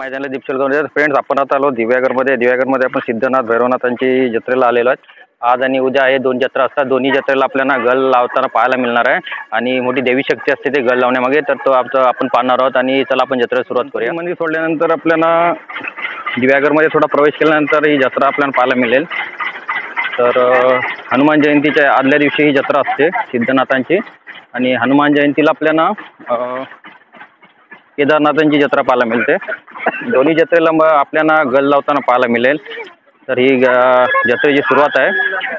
मैदानाला दीपशल करून फ्रेंड्स आपण आता आलो दिव्यागरमध्ये आपण सिद्धनाथ भैरवनाथांची जत्रेला आलेलो आहेत। आज आणि उद्या हे दोन जत्रा असतात। दोन्ही जत्रेला आपल्याला गल लावताना पाहायला मिळणार आहे आणि मोठी देवी शक्ती असते ते गल लावण्यामागे, तर तो आपण पाहणार आहोत। आणि चला आपण जत्रेला सुरुवात करूया। मंदिर सोडल्यानंतर आपल्याला दिव्यागरमध्ये थोडा प्रवेश केल्यानंतर ही जत्रा आपल्याला पाहायला मिळेल। तर हनुमान जयंतीच्या आदल्या दिवशी ही जत्रा असते सिद्धनाथांची, आणि हनुमान जयंतीला आपल्याला केदारनाथांची जत्रा पाहायला मिळते। दोन्ही जत्रेला आपल्याला गल लावताना पाहायला मिळेल। तर ही जत्रेची सुरुवात आहे।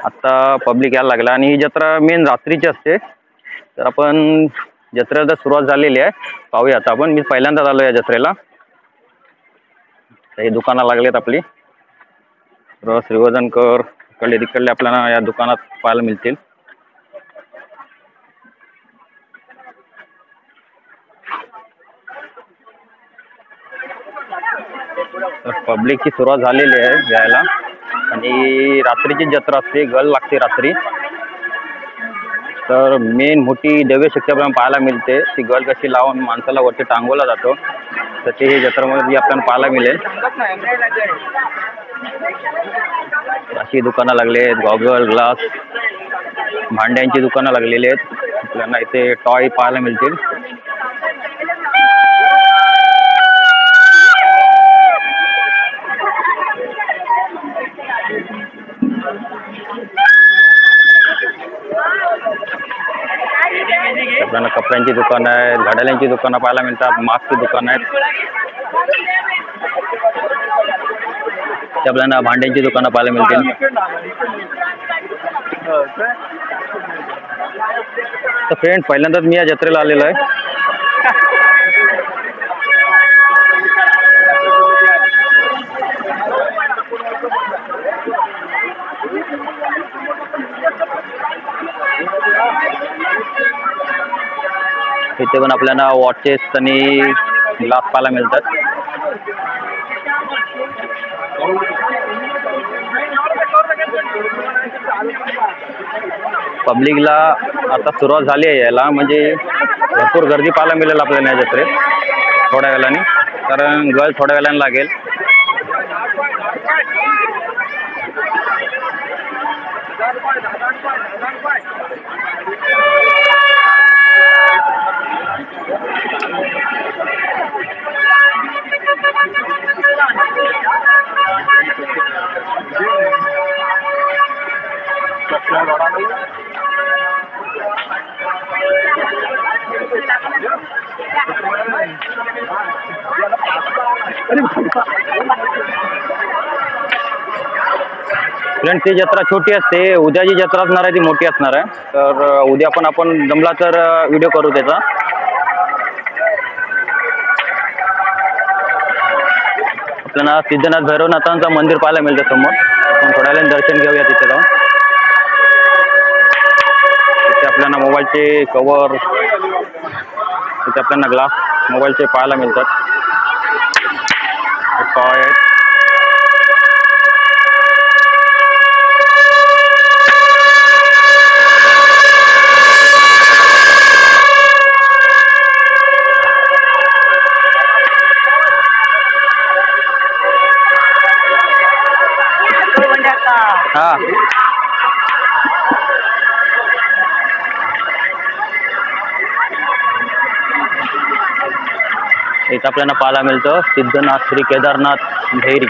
आता पब्लिक यायला लागला आणि ही जत्रा मेन रात्रीची असते। तर आपण जत्रेला सुरुवात झालेली आहे, पाहूया आता आपण। मी पहिल्यांदाच आलो या जत्रेला। काही दुकानं लागलेत आपली, श्रीवर्धनकर इकडले तिकडले आपल्याला या दुकानात पाहायला मिळतील। तर पब्लिकची सुरुवात झालेली आहे यायला, आणि रात्रीची जत्रा असते, गल लागते रात्री। तर मेन मोठी दिव्य शक्ती आपल्याला पाहायला मिळते। ती गल कशी लावून माणसाला वरती टांगवला जातो, तर ते ही जत्रेमध्ये आपल्याला पाहायला मिळेल। अशी दुकानं लागली आहेत, गॉगल ग्लास भांड्यांची दुकानं लागलेली आहेत। आपल्याला इथे टॉय पाहायला मिळतील। आपल्याला कपड्यांची दुकानं आहेत, घड्याळांची दुकानं पाहायला मिळतात, मास्कची दुकानं आहेत। आपल्याला भांड्यांची दुकानं पाहायला मिळतील। तर फ्रेंड पहिल्यांदाच मी या जत्रेला आलेलो आहे। इथे पण आपल्याला वॉचेस आणि ग्लास पाहायला मिळतात। पब्लिकला आता सुरुवात झाली आहे यायला, म्हणजे भरपूर गर्दी पाहायला मिळेल आपल्याला या जत्रेत थोड्या वेळाने, कारण गल थोड्या वेळाने लागेल। फ्रेंड्स ही जत्रा छोटी असते, उद्याची जत्रा असणार आहे ती मोठी असणार आहे। तर उद्या पण आपण जमला तर व्हिडिओ करू त्याचा। आपल्याला सिद्धनाथ भैरवनाथांचं मंदिर पाहायला मिळतं समोर, आपण थोड्या वेळाने दर्शन घेऊया तिथे जाऊन। तिथे आपल्याला मोबाईलचे कवर, तिथे आपल्याला ग्लास मोबाईलचे पाहायला मिळतात, टॉय आहेत। हाँ इथं आपल्याला पाहायला मिळतं सिद्धनाथ श्री केदारनाथ भैरी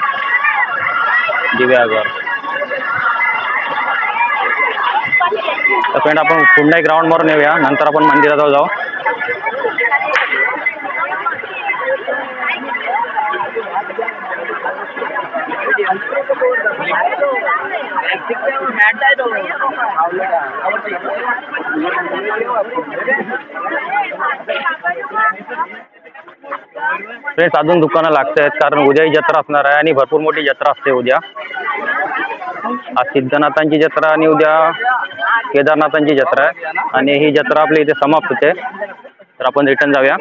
दिव्यागर। तर फ्रेंड आपण पुन्हा एक राऊंड मारून येऊया, नंतर आपण मंदिराजवळ जाऊ। फ्रेंड्स अजून दुकानं लागत आहेत, कारण उद्या ही जत्रा असणार आहे आणि भरपूर मोठी जत्रा असते उद्या। आज सिद्धनाथांची जत्रा आणि उद्या केदारनाथांची जत्रा आहे, आणि ही जत्रा आपली इथे समाप्त होते। तर आपण रिटर्न जाऊया।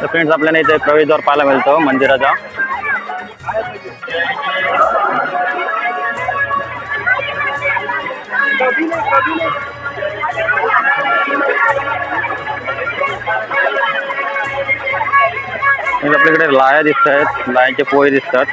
तर फ्रेंड्स आपल्याला इथे प्रवेशद्वार पाहायला मिळतो मंदिराचा. आपल्याकडे लाया दिसत आहेत, लायांचे पोहे दिसतात.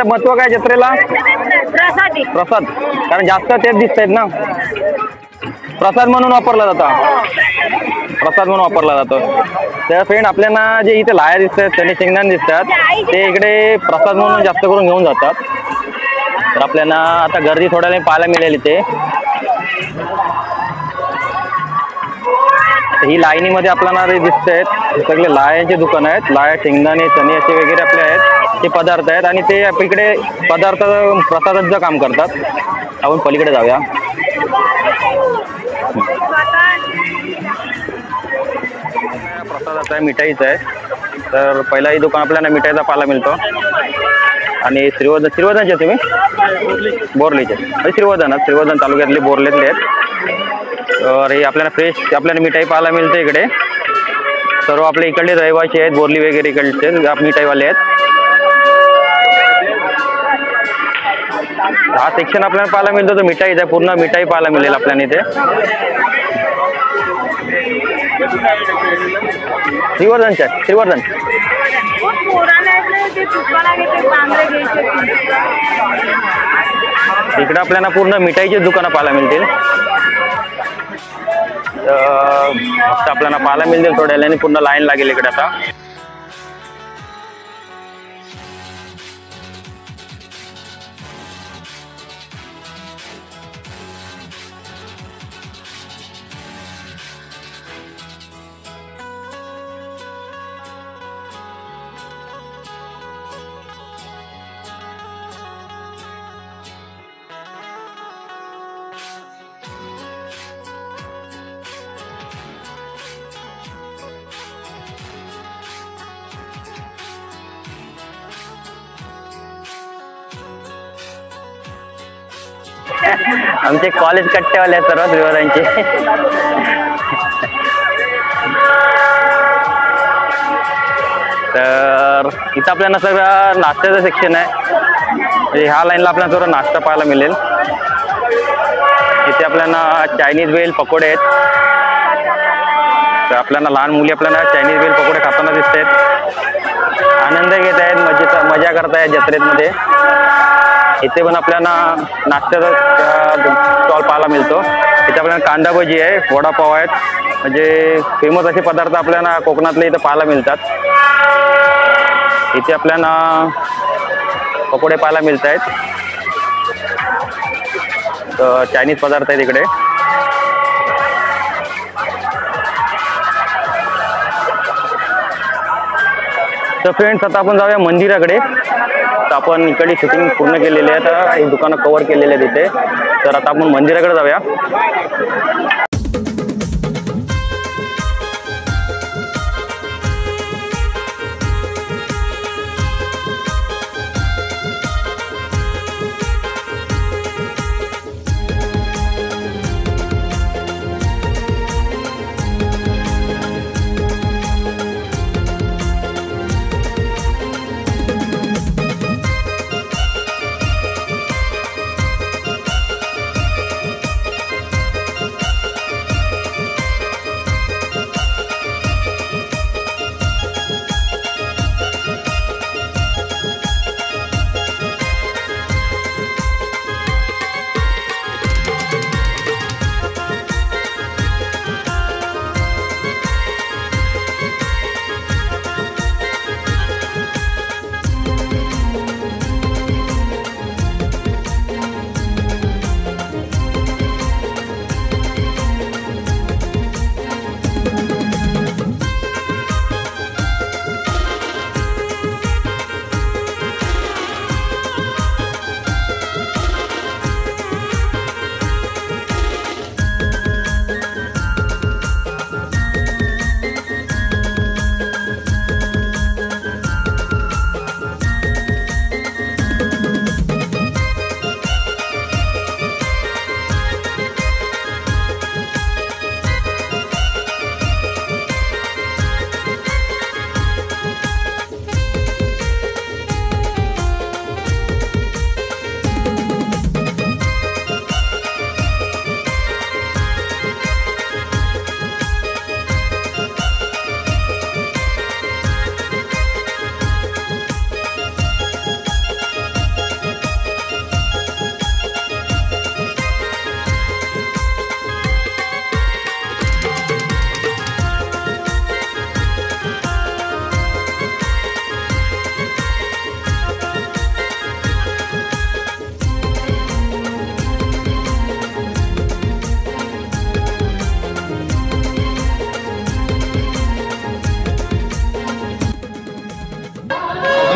महत्व काय जत्रेला? प्रसाद. कारण जास्त तेच दिसत आहेत ना, प्रसाद म्हणून वापरला जातो. प्रसाद म्हणून वापरला जातो. तर फ्रेंड आपल्याला जे इथे लाया दिसत आहेत, चणे शेंगदाणे दिसतात, ते इकडे प्रसाद म्हणून जास्त करून घेऊन जातात. तर आपल्याला आता गर्दी थोड्या पाहायला मिळेल इथे. ही लाईनीमध्ये आपल्याला दिसत आहेत सगळे लायांचे दुकान आहेत. लाया, शेंगदाणे, चणे असे वगैरे आपले आहेत ते पदार्थ आहेत आणि ते इकडे पदार्थ प्रसादाचं काम करतात. आपण पलीकडे जाऊया. प्रसादाचा आहे, मिठाईचा आहे. तर पहिला ही दुकान आपल्याला मिठाईचा पाहायला मिळतो. आणि श्रीवर्धनचे तुम्ही बोरलीचे श्रीवर्धन तालुक्यातले बोरलेतले आहेत. तर हे आपल्याला फ्रेश आपल्याला मिठाई पाहायला मिळते इकडे. सर्व आपले इकडले रहिवासी आहेत, बोरली वगैरे इकडचे मिठाईवाले आहेत. हा सेक्शन आपल्याला पाहायला मिळतो तो मिठाईचा, पूर्ण मिठाई पाहायला मिळेल आपल्याला इथे. श्रीवर्धन इकडे आपल्याला पूर्ण मिठाईची दुकानं पाहायला मिळतील. फक्त आपल्याला पाहायला मिळतील थोड्या वेळाने. पूर्ण लाईन लागेल इकडे आता. आमचे कॉलेज कट्टेवाले आहेत सर्व श्रीवर्धनचे. तर इथं आपल्याला सगळं नाश्त्याचं सेक्शन आहे. म्हणजे ह्या लाईनला आपल्याला थोडं नाश्ता पाहायला मिळेल. इथे आपल्याला चायनीज वेल पकोडे आहेत. तर आपल्याला लहान मुली आपल्याला चायनीज भेल पकोडे खाताना दिसत आहेत, आनंद घेत आहेत, मजा करतायत जत्रेमध्ये। इथे पण आपल्याला नाश्त्याचा स्टॉल पाहायला मिळतो। इथे आपल्याला कांदा भजी आहे, वडापाव आहेत, म्हणजे फेमस असे पदार्थ आपल्याला कोकणातले इथे पाहायला मिळतात। इथे आपल्याला पकोडे पाहायला मिळत आहेत, तर चायनीज पदार्थ आहेत इकडे। तर फ्रेंड्स आता आपण जाऊया मंदिराकडे। तर आपण इकडे शूटिंग पूर्ण केलेली आहे, तर ही दुकानं कव्हर केलेली आहेत इथे। तर आता आपण मंदिराकडे जाऊया।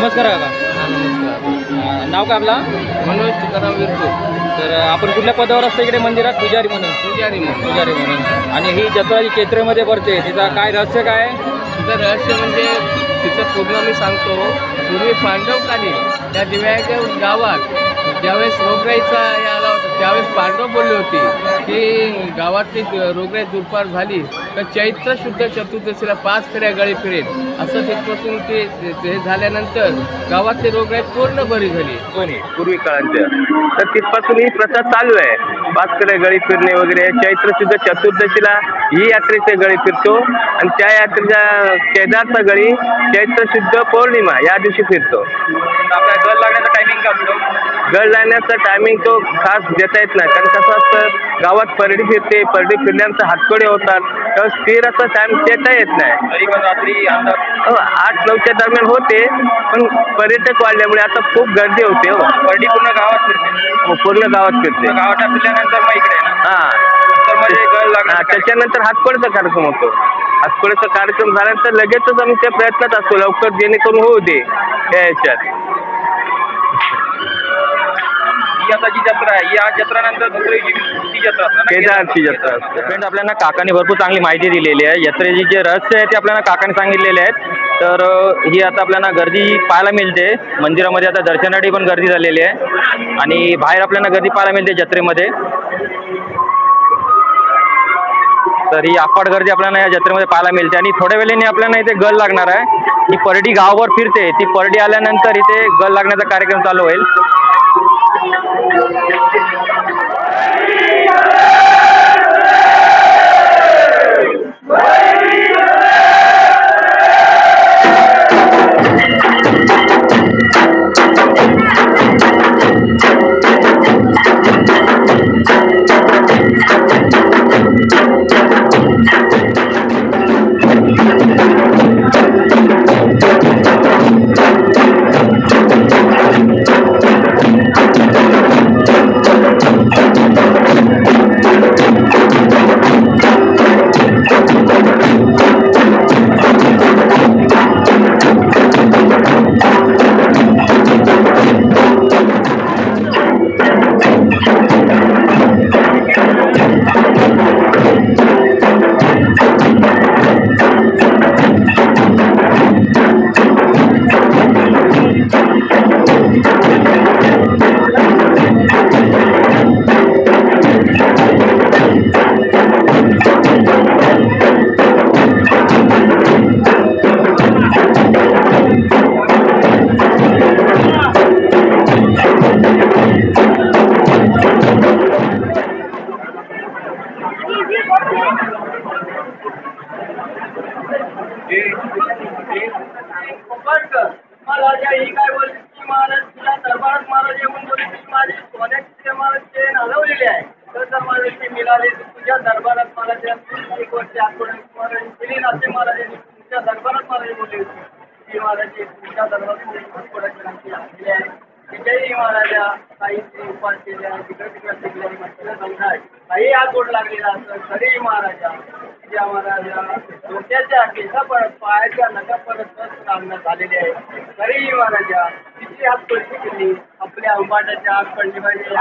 नमस्कार काका। नमस्कार। नाव काय आपला? मनोज तुकाराम विरतो। तर आपण कुठल्या पदावर असतो इकडे मंदिरात? पुजारी म्हणून? पुजारी म्हणून। आणि ही जत्रा जी चैत्रेमध्ये भरते, तिचा काय रहस्य काय आहे? तिचं रहस्य म्हणजे तिचं पूर्ण मी सांगतो। पूर्वी पांडवकालीन त्या दिव्याच्या गावात ज्यावेळेस रोगराईचा हे आला होता, त्यावेळेस पांडव बोलले होते की गावातली रोगराई दूरपार झाली तर चैत्र शुद्ध चतुर्दशीला 5 फेऱ्या गळी फिरेल, असं तिथपासून ते हे झाल्यानंतर गावातली रोगराई पूर्ण बरी झाली पूर्वी काळांच्या। तर तिथपासून ही प्रथा चालू आहे, 5 फेऱ्या गळी फिरणे वगैरे। चैत्र शुद्ध चतुर्दशीला ही यात्रेचे गळी फिरतो आणि त्या यात्रेच्या केदारचा गळी चैत्र शुद्ध पौर्णिमा या दिवशी फिरतो। आपल्या गळ लागण्याचा टायमिंग काय असतो? गळ लागण्याचा टायमिंग तो खास देता येत नाही, कारण कसं असतं गावात परडी फिरते, परडी फिरल्यानंतर हातकडे होतात, तर स्थिर असं टाइम देता येत नाही। तरी पण रात्री 8-9च्या दरम्यान होते, पण पर्यटक वाढल्यामुळे आता खूप गर्दी होते। परडी पूर्ण गावात फिरते? पूर्ण गावात फिरते। गावात फिरल्यानंतर मग इकडे तर मध्ये गळ लागणार, त्याच्यानंतर हातकोडीचा कार्यक्रम होतो। हातकोडीचा कार्यक्रम झाल्यानंतर लगेचच आम्ही त्या प्रयत्नात असतो लवकर जेणेकरून होऊ दे या ह्याच्यात। ही आता जी जत्रा आहे, या जत्रानंतर दुसरी जी जत्रा असते केदारची जत्रा असते। फ्रेंड, आपल्याला काकाने भरपूर चांगली माहिती दिलेली आहे। जत्रेची जे रहस्य आहे ते आपल्याला काकाने सांगितलेले आहेत। तर ही आता आपल्याला गर्दी पाहायला मिळते मंदिरामध्ये। आता दर्शनासाठी पण गर्दी झालेली आहे आणि बाहेर आपल्याला गर्दी पाहायला मिळते जत्रेमध्ये। तर ही अफाट गर्दी आपल्याला या जत्रेमध्ये पाहायला मिळते आणि थोड्या वेळाने आपल्याला इथे गळ लागणार आहे। ही परडी गावावर फिरते, ती परडी आल्यानंतर इथे गळ लागण्याचा कार्यक्रम चालू होईल। Wait! महाराजा ही काय बोलते की महाराज तुझ्या दरबारात महाराज येऊन बोलते की माझी सोन्याची महाराज चेन हलवलेली आहे तर महाराज ती मिळाली तुझ्या दरबारात महाराज 1 वर्ष महाराज केली नसते महाराजांनी तुमच्या दरबारात महाराज बोलली होती की महाराज तुमच्या दरबारात आहे तिथेही महाराजा काही उपास केले आहे तिकडे समजा काही हात गोड लागलेला असतं तरीही महाराजा ज्या महाराजा डोक्याच्या केसा परत पायाच्या नका परत रांगण्यात आलेले आहे तरीही महाराजा तिची हात पडली केली आपल्या अंबाटाच्या हात पडली पाहिजे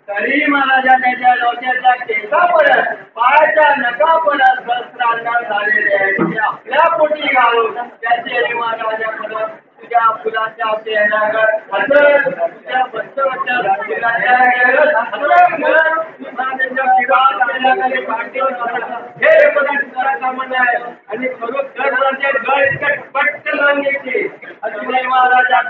तरी महाराजा त्याच्या डोक्याच्या केसापर्यंत पायाच्या नखापर्यंत सहस्रांगार झालेले आहे ते आपल्या पोटी घालून त्याचे महाराजा परत तुझ्या फुलाच्या चेहऱ्यावर हसत तुझ्या बच्चवच्या फुलाच्या हे बघा सामान्य आहे आणि खरोखर गळ इतकं पट्ट लावून येते अजूनही महाराजा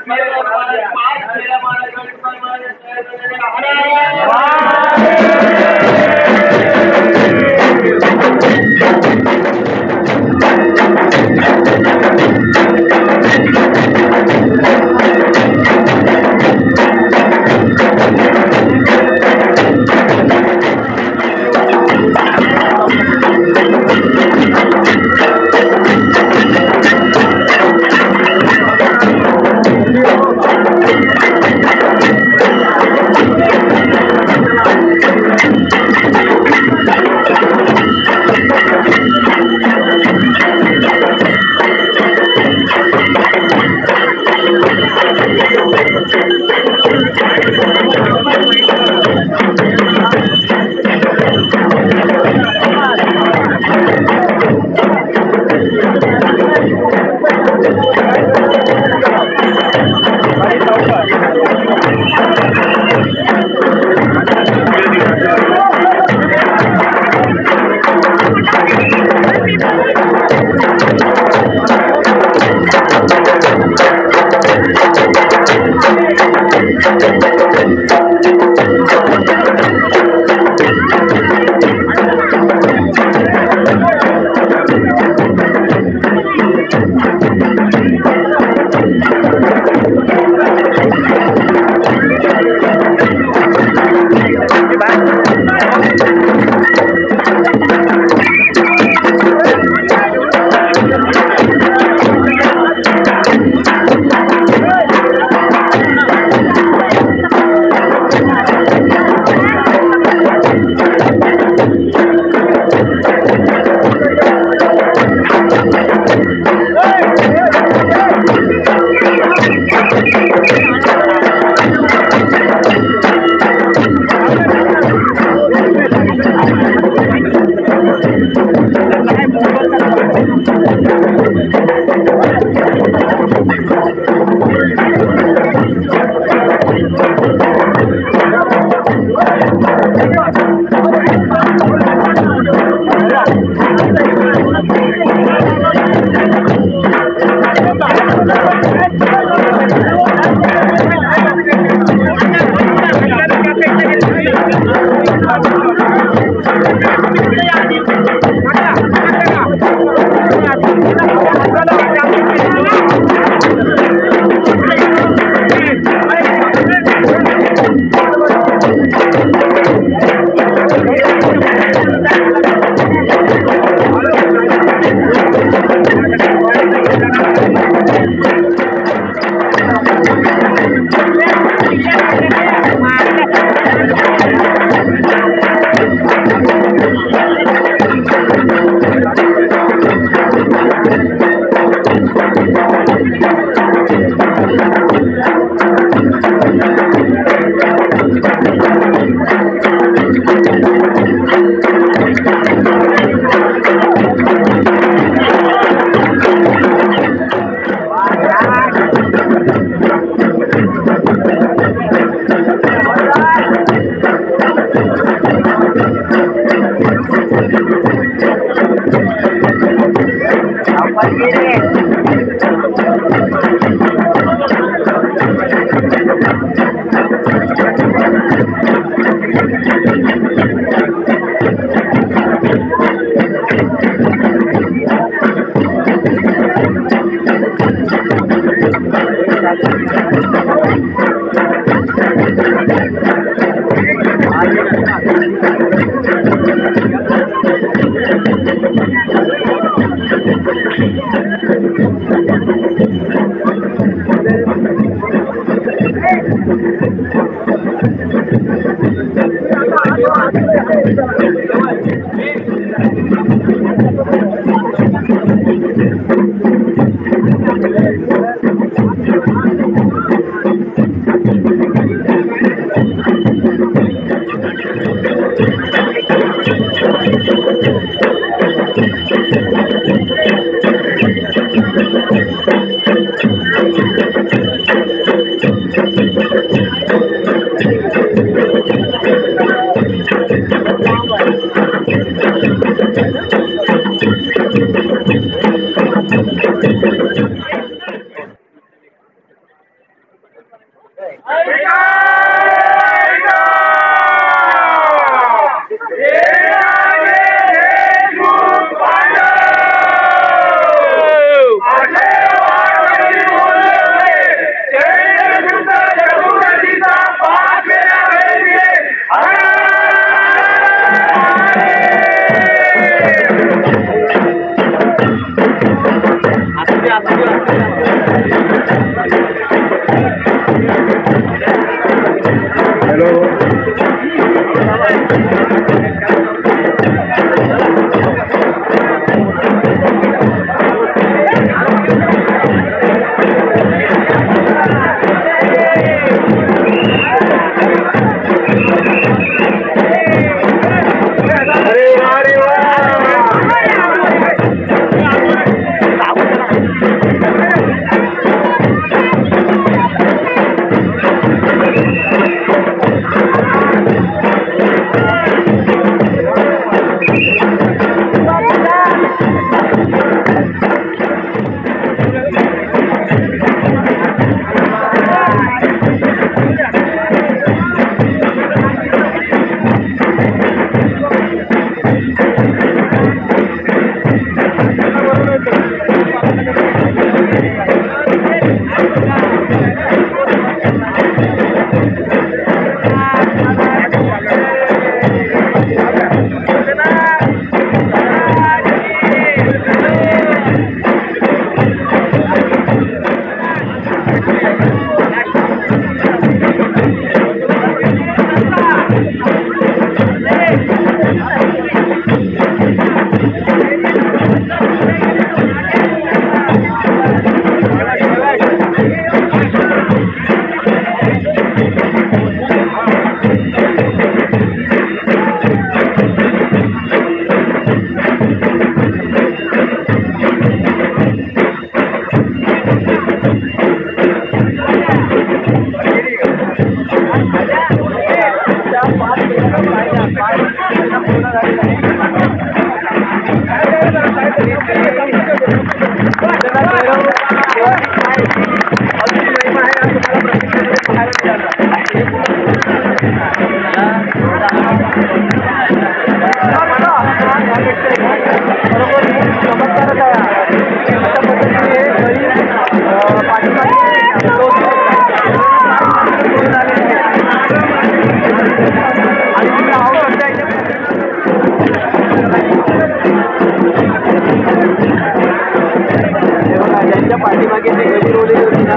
पाठीमागे जी गली रोवलेली होती ना,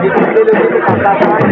जी तुटलेली होती, ते कांदा असा बाहेर